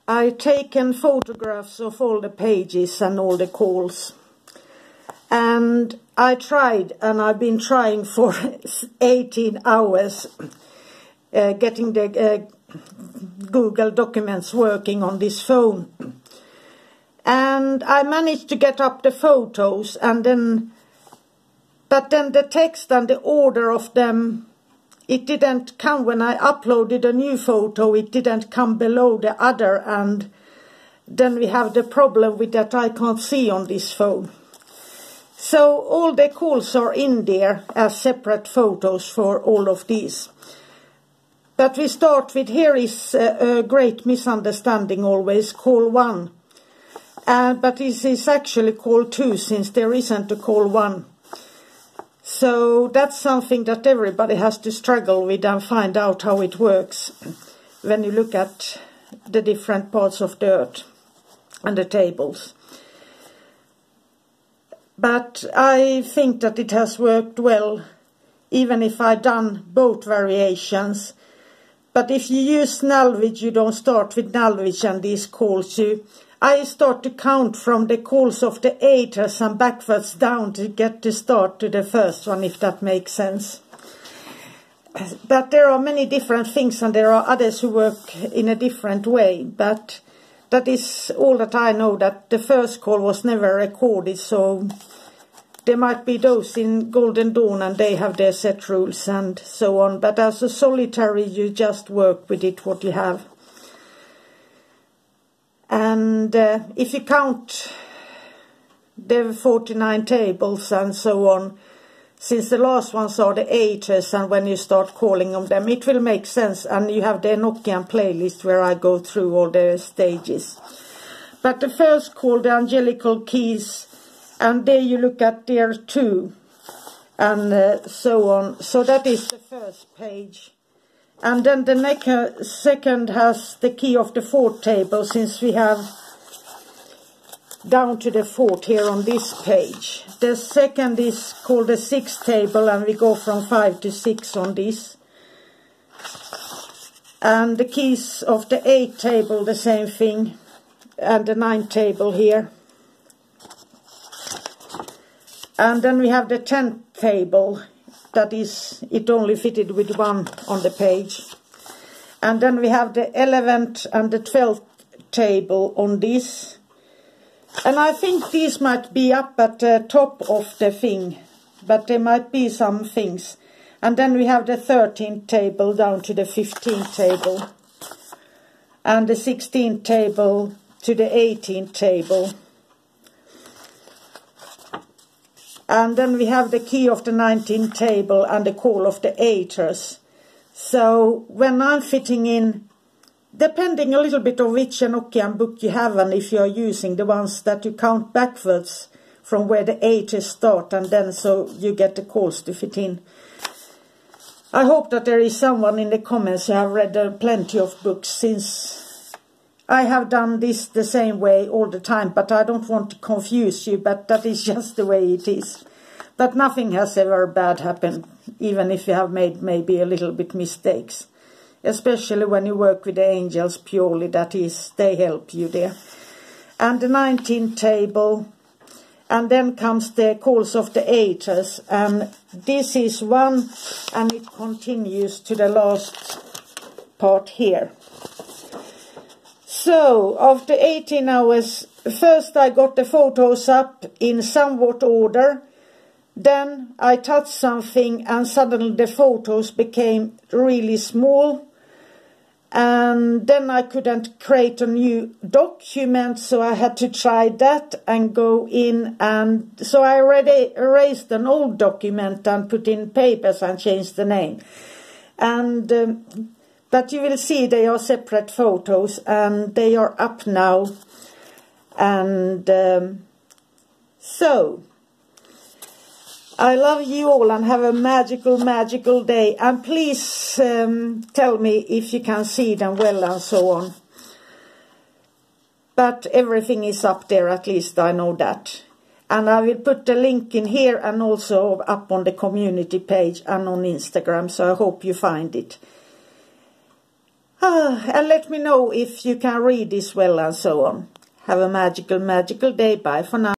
I've taken photographs of all the pages and all the calls. And I tried, and I've been trying for 18 hours getting the Google Documents working on this phone. And I managed to get up the photos, but then the text and the order of them, it didn't come. When I uploaded a new photo, it didn't come below the other, and then we have the problem with that I can't see on this phone. So all the calls are in there as separate photos for all of these. But we start with, here is a great misunderstanding always, call 1. But this is actually call 2, since there isn't a call 1. So that's something that everybody has to struggle with and find out how it works when you look at the different parts of the earth and the tables. But I think that it has worked well, even if I've done both variations. But if you use Nulwich, you don't start with Nulwich and these calls. I start to count from the calls of the 8ers and backwards down to get to start to the first one, if that makes sense. But there are many different things, and there are others who work in a different way. But that is all that I know, that the first call was never recorded, so there might be those in Golden Dawn and they have their set rules and so on. But as a solitary, you just work with it, what you have. And if you count the 49 tables and so on, since the last ones are the 8ers, and when you start calling on them, it will make sense. And you have the Enochian playlist where I go through all the stages. But the first call, the Angelical keys, and there you look at there too, and so on. So that is the first page. And then the second has the key of the 4th table, since we have down to the 4th here on this page. The second is called the 6th table, and we go from 5 to 6 on this. And the keys of the 8th table, the same thing, and the 9th table here. And then we have the 10th table. That is, it only fitted with 1 on the page. And then we have the 11th and the 12th table on this. And I think these might be up at the top of the thing, but there might be some things. And then we have the 13th table down to the 15th table. And the 16th table to the 18th table. And then we have the key of the 19th table and the call of the 8ers. So when I'm fitting in, depending a little bit of which Enochian book you have, and if you are using the ones that you count backwards from where the 8ers start, and then so you get the calls to fit in. I hope that there is someone in the comments who have read plenty of books, since I have done this the same way all the time, but I don't want to confuse you, but that is just the way it is. But nothing has ever bad happened, even if you have made maybe a little bit mistakes. Especially when you work with the angels purely, that is, they help you there. And the 19th table, and then comes the calls of the 8ers, and this is 1, and it continues to the last part here. So, after 18 hours, first I got the photos up in somewhat order. Then I touched something and suddenly the photos became really small. And then I couldn't create a new document, so I had to try that and go in. And so I already erased an old document and put in papers and changed the name. And but you will see they are separate photos, and they are up now. And so, I love you all and have a magical, magical day. And please tell me if you can see them well and so on. But everything is up there, at least I know that. And I will put the link in here and also up on the community page and on Instagram, so I hope you find it. And let me know if you can read this well and so on. Have a magical day. Bye for now.